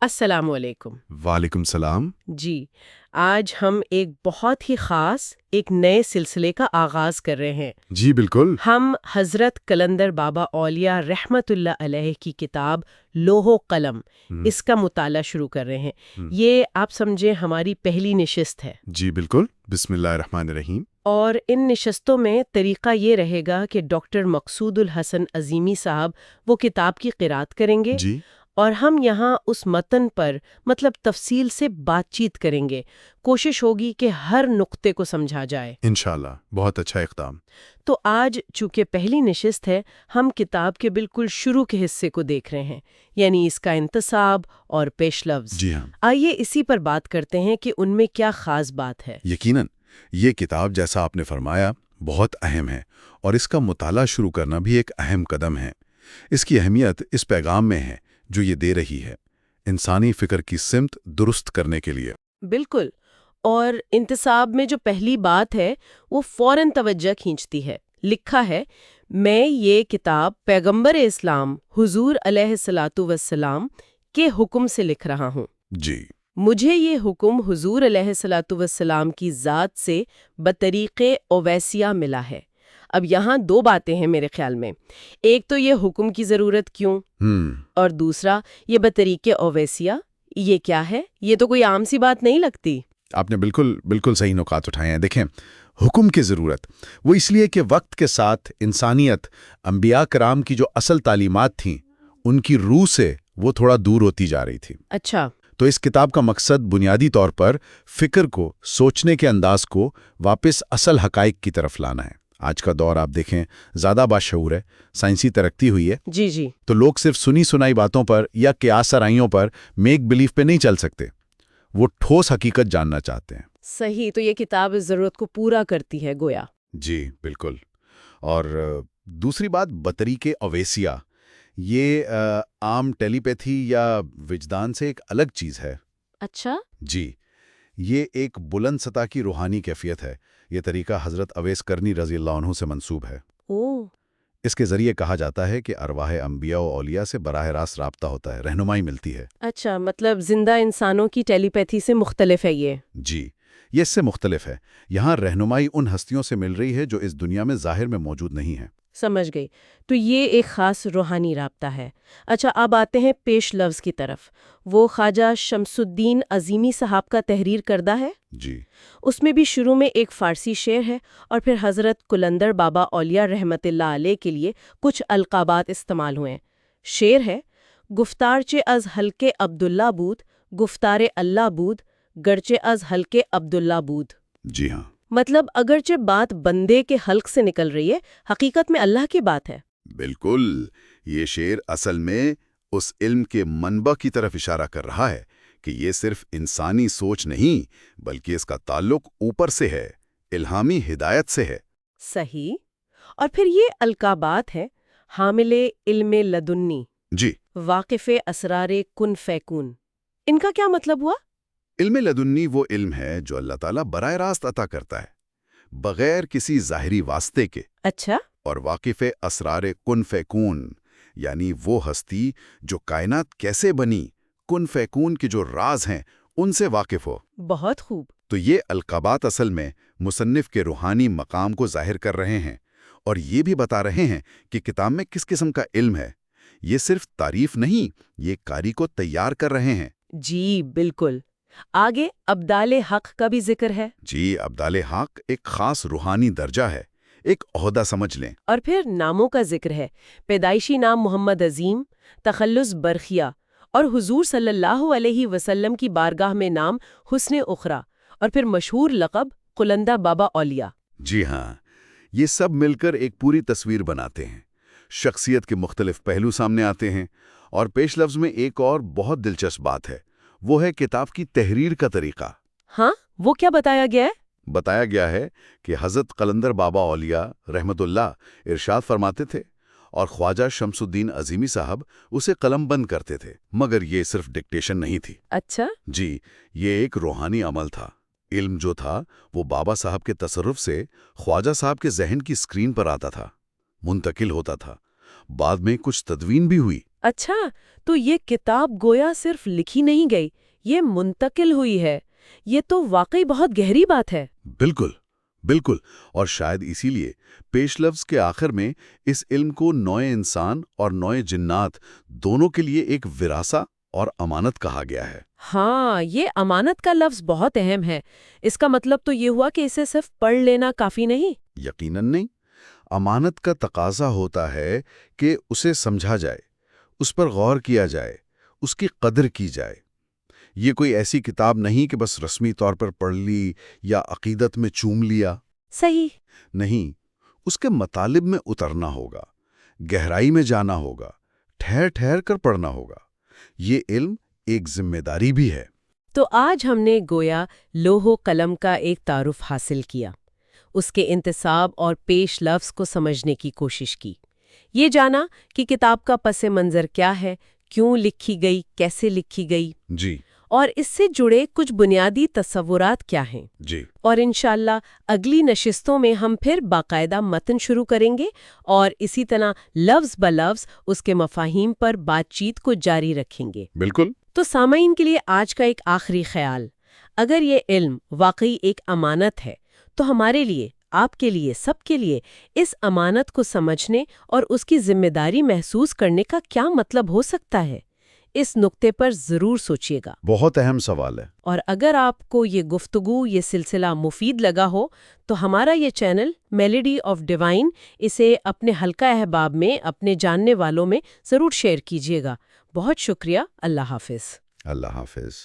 السلام علیکم۔ وعلیکم السلام۔ جی، آج ہم ایک بہت ہی خاص ایک نئے سلسلے کا آغاز کر رہے ہیں۔ جی بالکل۔ ہم حضرت قلندر بابا اولیاء رحمت اللہ علیہ کی کتاب لوح و قلم اس کا مطالعہ شروع کر رہے ہیں۔ یہ آپ سمجھیں ہماری پہلی نشست ہے۔ جی بالکل، بسم اللہ الرحمن الرحیم۔ اور ان نشستوں میں طریقہ یہ رہے گا کہ ڈاکٹر مقصود الحسن عظیمی صاحب وہ کتاب کی قرأت کریں گے جی اور ہم یہاں اس متن پر تفصیل سے بات چیت کریں گے۔ کوشش ہوگی کہ ہر نقطے کو سمجھا جائے۔ انشاءاللہ، بہت اچھا اقدام۔ تو آج چونکہ پہلی نشست ہے، ہم کتاب کے بالکل شروع کے حصے کو دیکھ رہے ہیں، یعنی اس کا انتصاب اور پیش لفظ۔ جی ہاں، آئیے اسی پر بات کرتے ہیں کہ ان میں کیا خاص بات ہے۔ یقیناً یہ کتاب جیسا آپ نے فرمایا بہت اہم ہے، اور اس کا مطالعہ شروع کرنا بھی ایک اہم قدم ہے۔ اس کی اہمیت اس پیغام میں ہے جو یہ دے رہی ہے، انسانی فکر کی سمت درست کرنے کے لیے۔ بالکل، اور انتصاب میں جو پہلی بات ہے وہ فوراً توجہ کھینچتی ہے۔ لکھا ہے، میں یہ کتاب پیغمبر اسلام حضور علیہ الصلاۃ والسلام کے حکم سے لکھ رہا ہوں۔ جی، مجھے یہ حکم حضور علیہ الصلاۃ والسلام کی ذات سے بطریق اویسیہ ملا ہے۔ اب یہاں دو باتیں ہیں میرے خیال میں، ایک تو یہ حکم کی ضرورت کیوں، اور دوسرا یہ بطریق اویسیہ، یہ کیا ہے؟ یہ تو کوئی عام سی بات نہیں لگتی۔ آپ نے بالکل صحیح نکات اٹھائے ہیں۔ دیکھیں، حکم کی ضرورت وہ اس لیے کہ وقت کے ساتھ انسانیت انبیاء کرام کی جو اصل تعلیمات تھیں ان کی روح سے وہ تھوڑا دور ہوتی جا رہی تھی۔ اچھا، تو اس کتاب کا مقصد بنیادی طور پر فکر کو، سوچنے کے انداز کو واپس اصل حقائق کی طرف لانا ہے۔ آج کا دور آپ دیکھیں زیادہ باشعور ہے، سائنسی ترقی ہوئی ہے، جی، تو لوگ صرف سنی سنائی باتوں پر یا قیاس آرائیوں پر میک بلیف پہ نہیں چل سکتے، وہ ٹھوس حقیقت جاننا چاہتے ہیں۔ صحیح، تو یہ کتاب اس ضرورت کو پورا کرتی ہے گویا۔ جی بالکل۔ اور دوسری بات بطریق اویسیہ، یہ عام ٹیلی پیتھی یا وجدان سے ایک الگ چیز ہے۔ اچھا، جی، یہ ایک بلند سطح کی روحانی کیفیت ہے۔ یہ طریقہ حضرت اویس کرنی رضی اللہ عنہ سے منسوب ہے۔ اس کے ذریعے کہا جاتا ہے کہ ارواح انبیاء و اولیاء سے براہ راست رابطہ ہوتا ہے، رہنمائی ملتی ہے۔ اچھا، زندہ انسانوں کی ٹیلی پیتھی سے مختلف ہے یہ؟ جی، یہ اس سے مختلف ہے۔ یہاں رہنمائی ان ہستیوں سے مل رہی ہے جو اس دنیا میں ظاہر میں موجود نہیں ہیں۔ سمجھ گئی، تو یہ ایک خاص روحانی رابطہ ہے۔ اچھا، اب آتے ہیں پیش لفظ کی طرف۔ وہ خواجہ شمس الدین عظیمی صاحب کا تحریر کردہ ہے۔ جی، اس میں بھی شروع میں ایک فارسی شعر ہے اور پھر حضرت قلندر بابا اولیاء رحمت اللہ علیہ کے لیے کچھ القابات استعمال ہوئے ہیں۔ شعر ہے، گفتارچے از حلقے عبداللہ بود، گفتار اللہ بود، گرچے از حلقے عبداللہ بود۔ جی ہاں، اگرچہ بات بندے کے حلق سے نکل رہی ہے، حقیقت میں اللہ کی بات ہے۔ بالکل۔ یہ شعر اصل میں اس علم کے منبع کی طرف اشارہ کر رہا ہے کہ یہ صرف انسانی سوچ نہیں بلکہ اس کا تعلق اوپر سے ہے، الہامی ہدایت سے ہے۔ صحیح، اور پھر یہ القابات ہے، حامل علم لدنی، جی، واقف اسرار کن فیکون۔ ان کا کیا مطلب ہوا؟ علم لدنی وہ علم ہے جو اللہ تعالیٰ براہ راست عطا کرتا ہے، بغیر کسی ظاہری واسطے کے۔ اچھا، اور واقف اسرار کن فیکون یعنی وہ ہستی جو کائنات کیسے بنی، کن فیکون کے جو راز ہیں ان سے واقف ہو۔ بہت خوب۔ تو یہ القابات اصل میں مصنف کے روحانی مقام کو ظاہر کر رہے ہیں، اور یہ بھی بتا رہے ہیں کہ کتاب میں کس قسم کا علم ہے۔ یہ صرف تعریف نہیں، یہ قاری کو تیار کر رہے ہیں۔ جی بالکل۔ آگے ابدال حق کا بھی ذکر ہے۔ جی، ابدال حق ایک خاص روحانی درجہ ہے، ایک عہدہ سمجھ لیں۔ اور پھر ناموں کا ذکر ہے، پیدائشی نام محمد عظیم، تخلص برخیہ، اور حضور صلی اللہ علیہ وسلم کی بارگاہ میں نام حسن اخرى، اور پھر مشہور لقب قلندہ بابا اولیاء۔ جی ہاں، یہ سب مل کر ایک پوری تصویر بناتے ہیں، شخصیت کے مختلف پہلو سامنے آتے ہیں۔ اور پیش لفظ میں ایک اور بہت دلچسپ بات ہے، وہ ہے کتاب کی تحریر کا طریقہ۔ ہاں، وہ کیا بتایا گیا ہے؟ بتایا گیا ہے کہ حضرت قلندر بابا اولیاء رحمت اللہ ارشاد فرماتے تھے اور خواجہ شمس الدین عظیمی صاحب اسے قلم بند کرتے تھے، مگر یہ صرف ڈکٹیشن نہیں تھی۔ اچھا، جی، یہ ایک روحانی عمل تھا۔ علم جو تھا وہ بابا صاحب کے تصرف سے خواجہ صاحب کے ذہن کی اسکرین پر آتا تھا، منتقل ہوتا تھا، بعد میں کچھ تدوین بھی ہوئی۔ اچھا، تو یہ کتاب گویا صرف لکھی نہیں گئی، یہ منتقل ہوئی ہے۔ یہ تو واقعی بہت گہری بات ہے۔ بالکل بالکل، اور شاید اسی لیے پیش لفظ کے آخر میں اس علم کو نوع انسان اور نوع جنات دونوں کے لیے ایک وراثہ اور امانت کہا گیا ہے۔ ہاں، یہ امانت کا لفظ بہت اہم ہے۔ اس کا مطلب تو یہ ہوا کہ اسے صرف پڑھ لینا کافی نہیں۔ یقیناً نہیں، امانت کا تقاضا ہوتا ہے کہ اسے سمجھا جائے، اس پر غور کیا جائے، اس کی قدر کی جائے۔ یہ کوئی ایسی کتاب نہیں کہ بس رسمی طور پر پڑھ لی یا عقیدت میں چوم لیا۔ صحیح۔ نہیں، اس کے مطالب میں اترنا ہوگا، گہرائی میں جانا ہوگا، ٹھہر ٹھہر کر پڑھنا ہوگا۔ یہ علم ایک ذمہ داری بھی ہے۔ تو آج ہم نے گویا لوح و قلم کا ایک تعارف حاصل کیا، اس کے انتصاب اور پیش لفظ کو سمجھنے کی کوشش کی، یہ جانا کہ کتاب کا پس منظر کیا ہے، کیوں لکھی گئی، کیسے لکھی گئی، جی اور اس سے جڑے کچھ بنیادی تصورات کیا ہیں۔ جی اور انشاءاللہ اگلی نشستوں میں ہم پھر باقاعدہ متن شروع کریں گے اور اسی طرح لفظ بلفظ اس کے مفاہیم پر بات چیت کو جاری رکھیں گے۔ بالکل۔ تو سامعین کے لیے آج کا ایک آخری خیال، اگر یہ علم واقعی ایک امانت ہے تو ہمارے لیے، آپ کے لیے، سب کے لیے اس امانت کو سمجھنے اور اس کی ذمہ داری محسوس کرنے کا کیا مطلب ہو سکتا ہے؟ اس نقطے پر ضرور سوچیے گا۔ بہت اہم سوال ہے۔ اور اگر آپ کو یہ گفتگو، یہ سلسلہ مفید لگا ہو تو ہمارا یہ چینل میلوڈی آف ڈیوائن، اسے اپنے حلقہ احباب میں، اپنے جاننے والوں میں ضرور شیئر کیجیے گا۔ بہت شکریہ۔ اللہ حافظ۔ اللہ حافظ۔